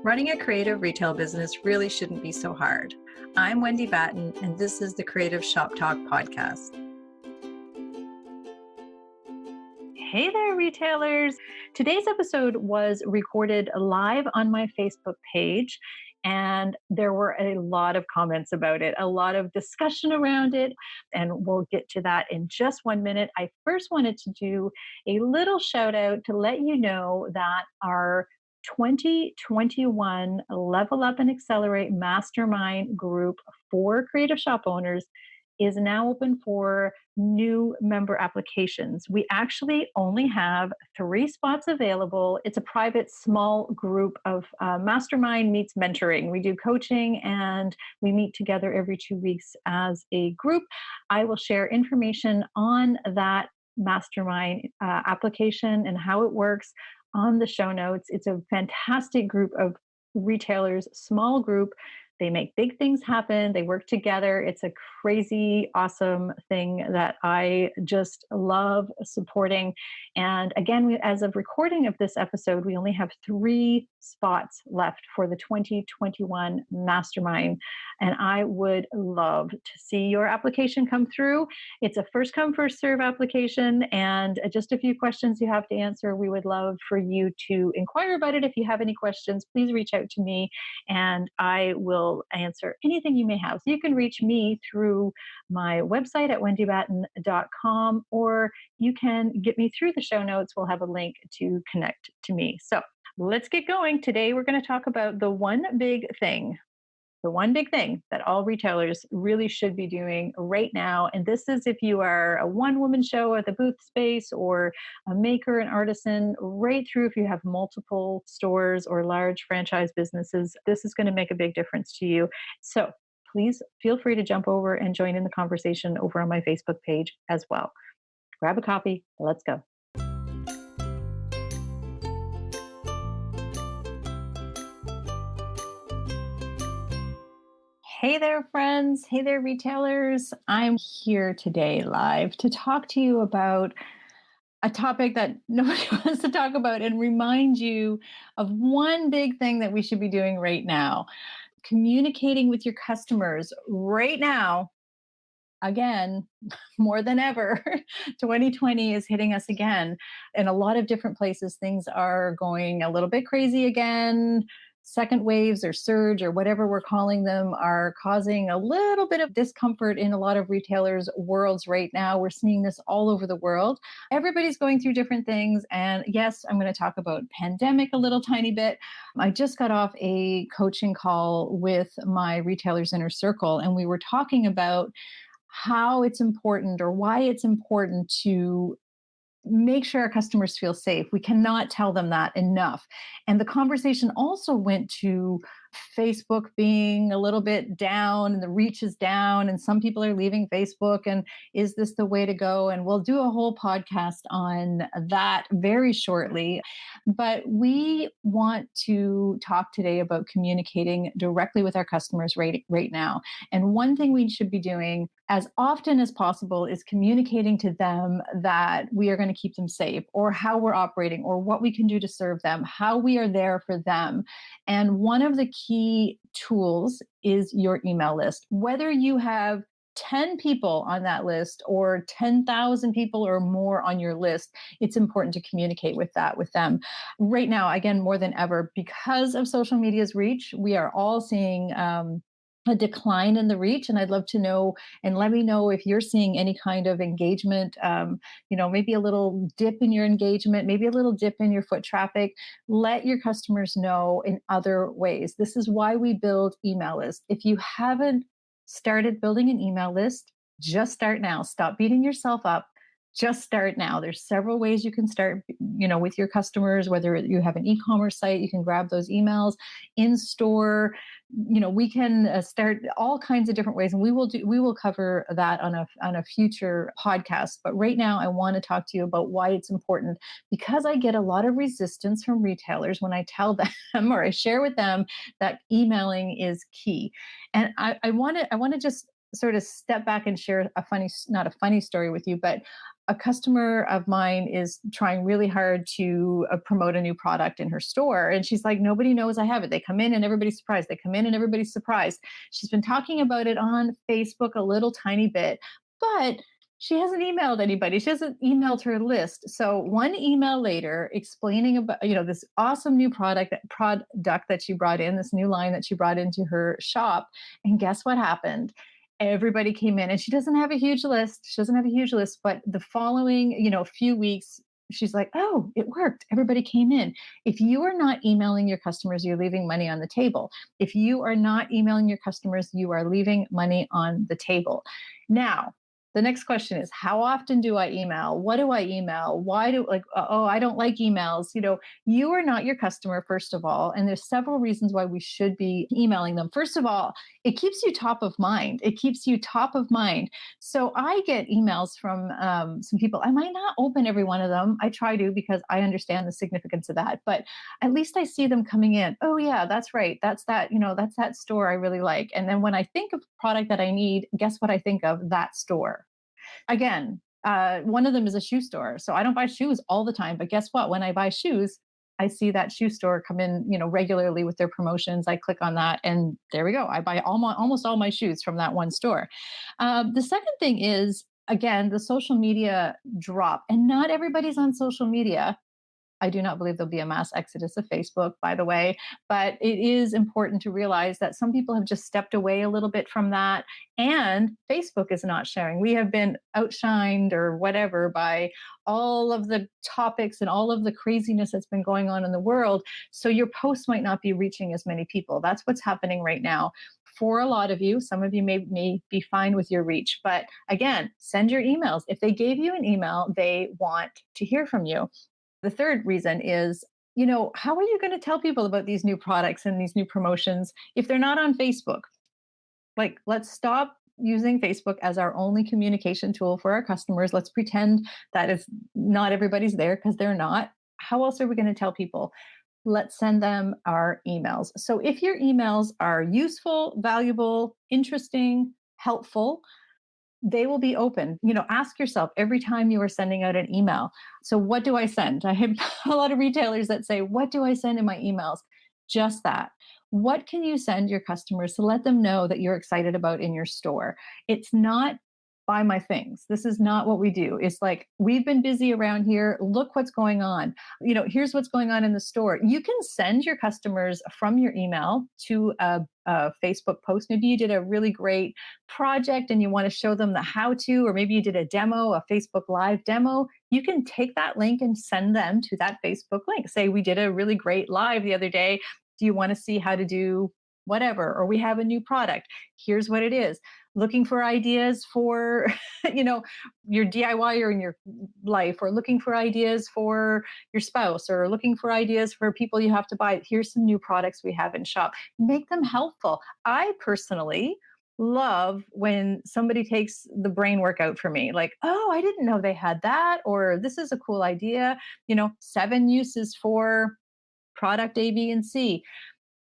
Running a creative retail business really shouldn't be so hard. I'm Wendy Batten, and this is the Creative Shop Talk podcast. Hey there, retailers. Today's episode was recorded live on my Facebook page, and there were a lot of comments about it, a lot of discussion around it, and we'll get to that in just 1 minute. I first wanted to do a little shout out to let you know that our 2021 Level Up and Accelerate Mastermind group for creative shop owners is now open for new member applications. We actually only have 3 spots available. It's a private small group of mastermind meets mentoring. We do coaching and we meet together every 2 weeks as a group. I will share information on that mastermind application and how it works on the show notes. It's a fantastic group of retailers, small group. They make big things happen. They work together. It's a crazy, awesome thing that I just love supporting. And again, as of recording of this episode, we only have 3 spots left for the 2021 Mastermind. And I would love to see your application come through. It's a first come, first serve application and just a few questions you have to answer. We would love for you to inquire about it. If you have any questions, please reach out to me and I will answer anything you may have. So you can reach me through my website at wendybatten.com, or you can get me through the show notes. We'll have a link to connect to me. So let's get going. Today, we're going to talk about the one big thing that all retailers really should be doing right now. And this is if you are a one-woman show at the booth space or a maker, an artisan, right through if you have multiple stores or large franchise businesses, this is going to make a big difference to you. So please feel free to jump over and join in the conversation over on my Facebook page as well. Grab a coffee. Let's go. Hey there, friends. Hey there, retailers. I'm here today live to talk to you about a topic that nobody wants to talk about and remind you of one big thing that we should be doing right now. Communicating with your customers right now. Again, more than ever, 2020 is hitting us again. In a lot of different places, things are going a little bit crazy again. Second waves or surge or whatever we're calling them are causing a little bit of discomfort in a lot of retailers' worlds right now. We're seeing this all over the world. Everybody's going through different things. And yes, I'm going to talk about pandemic a little tiny bit. I just got off a coaching call with my Retailers Inner Circle, and we were talking about how it's important or why it's important to make sure our customers feel safe. We cannot tell them that enough. And the conversation also went to Facebook being a little bit down and the reach is down and some people are leaving Facebook, and is this the way to go? And we'll do a whole podcast on that very shortly. But we want to talk today about communicating directly with our customers right now. And one thing we should be doing as often as possible is communicating to them that we are going to keep them safe, or how we're operating, or what we can do to serve them, how we are there for them. And one of the key tools is your email list. Whether you have 10 people on that list or 10,000 people or more on your list, it's important to communicate with them. Right now, again, more than ever, because of social media's reach, we are all seeing a decline in the reach. And I'd love to know, and let me know if you're seeing any kind of engagement, maybe a little dip in your engagement, maybe a little dip in your foot traffic. Let your customers know in other ways. This is why we build email lists. If you haven't started building an email list, just start now. Stop beating yourself up. Just start now. There's several ways you can start, with your customers, whether you have an e-commerce site, you can grab those emails in store. We can start all kinds of different ways, and we will cover that on a future podcast. But right now, I want to talk to you about why it's important, because I get a lot of resistance from retailers when I tell them or I share with them that emailing is key. And I want to just sort of step back and share a funny, not a funny story with you, but a customer of mine is trying really hard to promote a new product in her store. And she's like, nobody knows I have it. They come in and everybody's surprised. They come in and everybody's surprised. She's been talking about it on Facebook a little tiny bit, but she hasn't emailed anybody. She hasn't emailed her list. So one email later explaining about, this awesome new product that she brought in, this new line that she brought into her shop. And guess what happened? Everybody came in, and she doesn't have a huge list. She doesn't have a huge list, but the following, few weeks, she's like, oh, it worked. Everybody came in. If you are not emailing your customers, you're leaving money on the table. If you are not emailing your customers, you are leaving money on the table. Now, the next question is, how often do I email? What do I email? Why do, oh, I don't like emails. You are not your customer, first of all. And there's several reasons why we should be emailing them. First of all, it keeps you top of mind. It keeps you top of mind. So I get emails from some people. I might not open every one of them. I try to, because I understand the significance of that. But at least I see them coming in. Oh yeah, that's right. That's that store I really like. And then when I think of product that I need, guess what I think of? That store. Again, one of them is a shoe store. So I don't buy shoes all the time, but guess what? When I buy shoes, I see that shoe store come in, regularly with their promotions. I click on that, and there we go. I buy almost all my shoes from that one store. The second thing is, again, the social media drop, and not everybody's on social media. I do not believe there'll be a mass exodus of Facebook, by the way, but it is important to realize that some people have just stepped away a little bit from that, and Facebook is not sharing. We have been outshined or whatever by all of the topics and all of the craziness that's been going on in the world. So your posts might not be reaching as many people. That's what's happening right now. For a lot of you, some of you may be fine with your reach, but again, send your emails. If they gave you an email, they want to hear from you. The third reason is, how are you going to tell people about these new products and these new promotions if they're not on Facebook? Like, let's stop using Facebook as our only communication tool for our customers. Let's pretend that it's not everybody's there, because they're not. How else are we going to tell people? Let's send them our emails. So if your emails are useful, valuable, interesting, helpful, they will be open. Ask yourself every time you are sending out an email. So what do I send? I have a lot of retailers that say, what do I send in my emails? Just that. What can you send your customers to let them know that you're excited about in your store? It's not buy my things. This is not what we do. It's like, we've been busy around here. Look what's going on. Here's what's going on in the store. You can send your customers from your email to a Facebook post. Maybe you did a really great project and you want to show them the how to, or maybe you did a demo, a Facebook Live demo. You can take that link and send them to that Facebook link. Say, we did a really great live the other day. Do you want to see how to do whatever? Or we have a new product. Here's what it is. Looking for ideas for, your DIY or in your life, or looking for ideas for your spouse, or looking for ideas for people you have to buy. Here's some new products we have in shop. Make them helpful. I personally love when somebody takes the brain work out for me. Like, oh, I didn't know they had that, or this is a cool idea. 7 uses for product A, B, and C.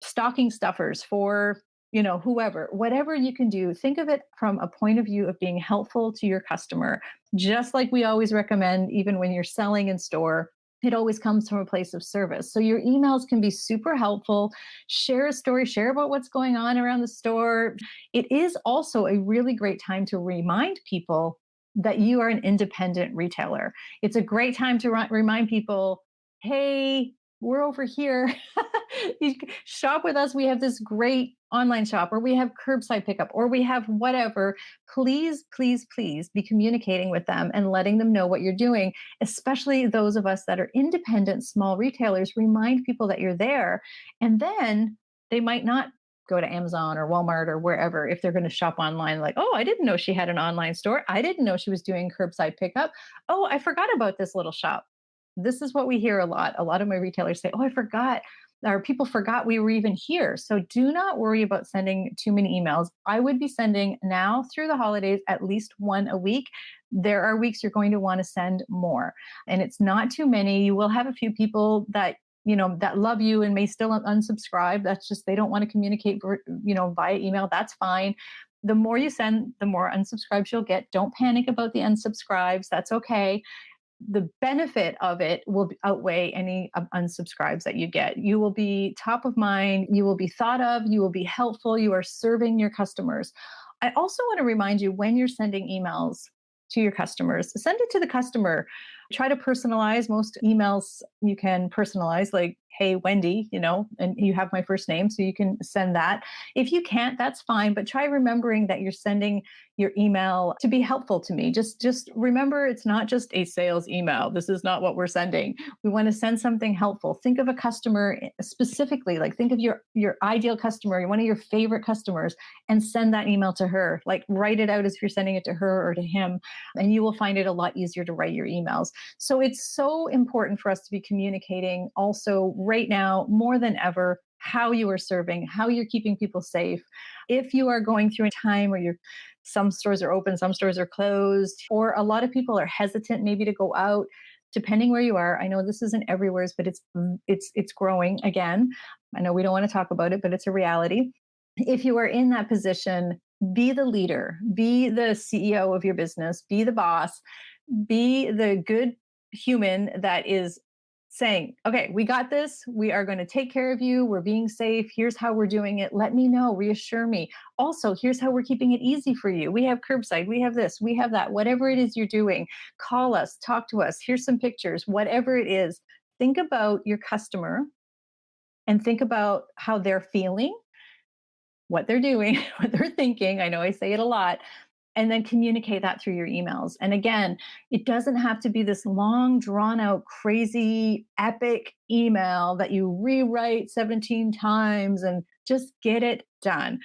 Stocking stuffers for whatever you can do. Think of it from a point of view of being helpful to your customer. Just like we always recommend, even when you're selling in store, it always comes from a place of service. So your emails can be super helpful. Share a story, share about what's going on around the store. It is also a really great time to remind people that you are an independent retailer. It's a great time to remind people, hey, we're over here. You shop with us. We have this great online shop, or we have curbside pickup, or we have whatever. Please, please, please be communicating with them and letting them know what you're doing, especially those of us that are independent small retailers. Remind people that you're there. And then they might not go to Amazon or Walmart or wherever if they're going to shop online. Like, oh, I didn't know she had an online store. I didn't know she was doing curbside pickup. Oh, I forgot about this little shop. This is what we hear a lot. A lot of my retailers say, oh, I forgot, or people forgot we were even here. So do not worry about sending too many emails. I would be sending now through the holidays at least one a week. There are weeks you're going to want to send more, and it's not too many. You will have a few people that that love you and may still unsubscribe. That's just, they don't want to communicate via email. That's fine. The more you send, the more unsubscribes you'll get. Don't panic about the unsubscribes. That's okay. The benefit of it will outweigh any unsubscribes that you get. You will be top of mind. You will be thought of. You will be helpful. You are serving your customers. I also want to remind you, when you're sending emails to your customers, send it to the customer. Try to personalize. Most emails you can personalize, like, hey, Wendy, and you have my first name, so you can send that. If you can't, that's fine, but try remembering that you're sending your email to be helpful to me. Just remember, it's not just a sales email. This is not what we're sending. We want to send something helpful. Think of a customer specifically, like think of your ideal customer, one of your favorite customers, and send that email to her. Like, write it out as if you're sending it to her or to him, and you will find it a lot easier to write your emails. So it's so important for us to be communicating also right now more than ever how you are serving, how you're keeping people safe. If you are going through a time where some stores are open, some stores are closed, or a lot of people are hesitant maybe to go out, depending where you are. I know this isn't everywhere, but it's growing again. I know we don't want to talk about it, but it's a reality. If you are in that position, be the leader, be the CEO of your business, be the boss, be the good human that is saying, okay, we got this. We are going to take care of you. We're being safe. Here's how we're doing it. Let me know. Reassure me. Also, here's how we're keeping it easy for you. We have curbside. We have this. We have that. Whatever it is you're doing, call us, talk to us. Here's some pictures. Whatever it is, think about your customer and think about how they're feeling, what they're doing, what they're thinking. I know I say it a lot. And then communicate that through your emails. And again, it doesn't have to be this long, drawn out, crazy, epic email that you rewrite 17 times, and just get it done.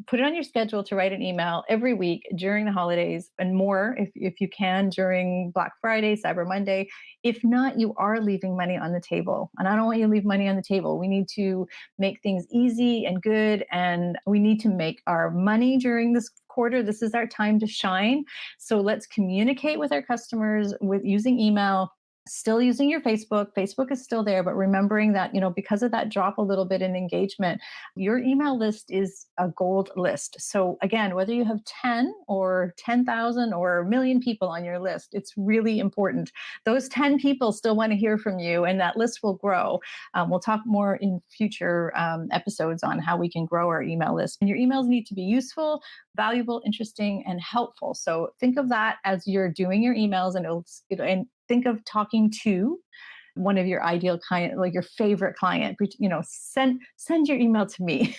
Put it on your schedule to write an email every week during the holidays, and more if you can during Black Friday, Cyber Monday. If not, you are leaving money on the table. And I don't want you to leave money on the table. We need to make things easy and good, and we need to make our money during this quarter. This is our time to shine. So let's communicate with our customers with using email, still using your Facebook. Facebook is still there, but remembering that, because of that drop a little bit in engagement, your email list is a gold list. So again, whether you have 10 or 10,000 or a million people on your list, it's really important. Those 10 people still want to hear from you, and that list will grow. We'll talk more in future episodes on how we can grow our email list. And your emails need to be useful, valuable, interesting, and helpful. So think of that as you're doing your emails, and think of talking to one of your ideal client, like your favorite client. Send your email to me.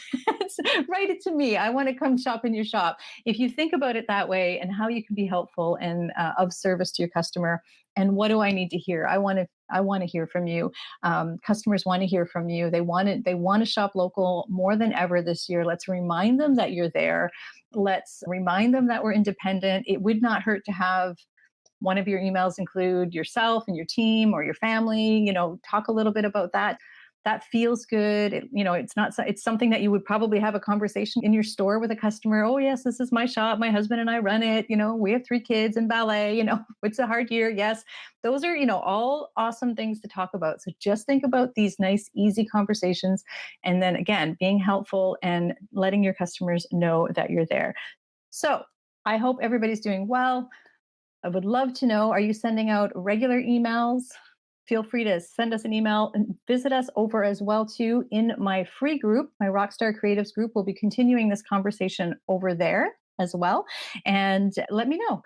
Write it to me. I want to come shop in your shop. If you think about it that way, and how you can be helpful and of service to your customer, and what do I need to hear? I want to hear from you. Customers want to hear from you. They want to shop local more than ever this year. Let's remind them that you're there. Let's remind them that we're independent. It would not hurt to have one of your emails include yourself and your team or your family. Talk a little bit about that. That feels good. It's something that you would probably have a conversation in your store with a customer. Oh yes, this is my shop. My husband and I run it. We have 3 kids and ballet. It's a hard year. Yes. Those are, all awesome things to talk about. So just think about these nice, easy conversations. And then again, being helpful and letting your customers know that you're there. So I hope everybody's doing well. I would love to know, are you sending out regular emails? Feel free to send us an email and visit us over as well too in my free group, my Rockstar Creatives group. We'll be continuing this conversation over there as well. And let me know.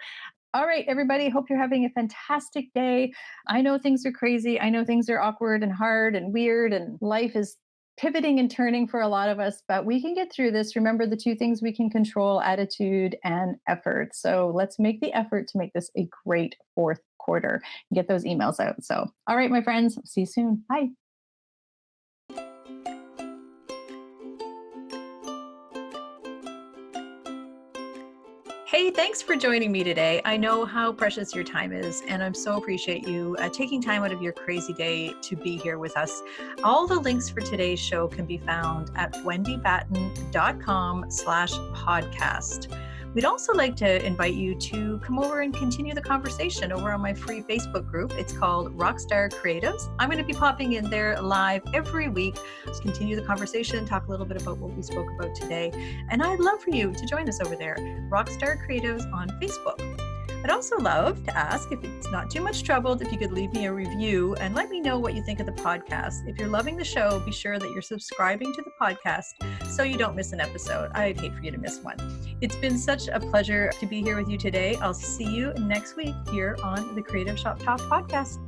All right, everybody, hope you're having a fantastic day. I know things are crazy. I know things are awkward and hard and weird, and life is pivoting and turning for a lot of us, but we can get through this. Remember the 2 things we can control: attitude and effort. So let's make the effort to make this a great 4th quarter and get those emails out. So, all right, my friends, see you soon. Bye. Hey, thanks for joining me today. I know how precious your time is, and I'm so appreciate you taking time out of your crazy day to be here with us. All the links for today's show can be found at wendybatten.com/podcast. We'd also like to invite you to come over and continue the conversation over on my free Facebook group. It's called Rockstar Creatives. I'm going to be popping in there live every week to continue the conversation, talk a little bit about what we spoke about today. And I'd love for you to join us over there, Rockstar Creatives on Facebook. I'd also love to ask, if it's not too much trouble, if you could leave me a review and let me know what you think of the podcast. If you're loving the show, be sure that you're subscribing to the podcast so you don't miss an episode. I'd hate for you to miss one. It's been such a pleasure to be here with you today. I'll see you next week here on the Creative Shop Talk podcast.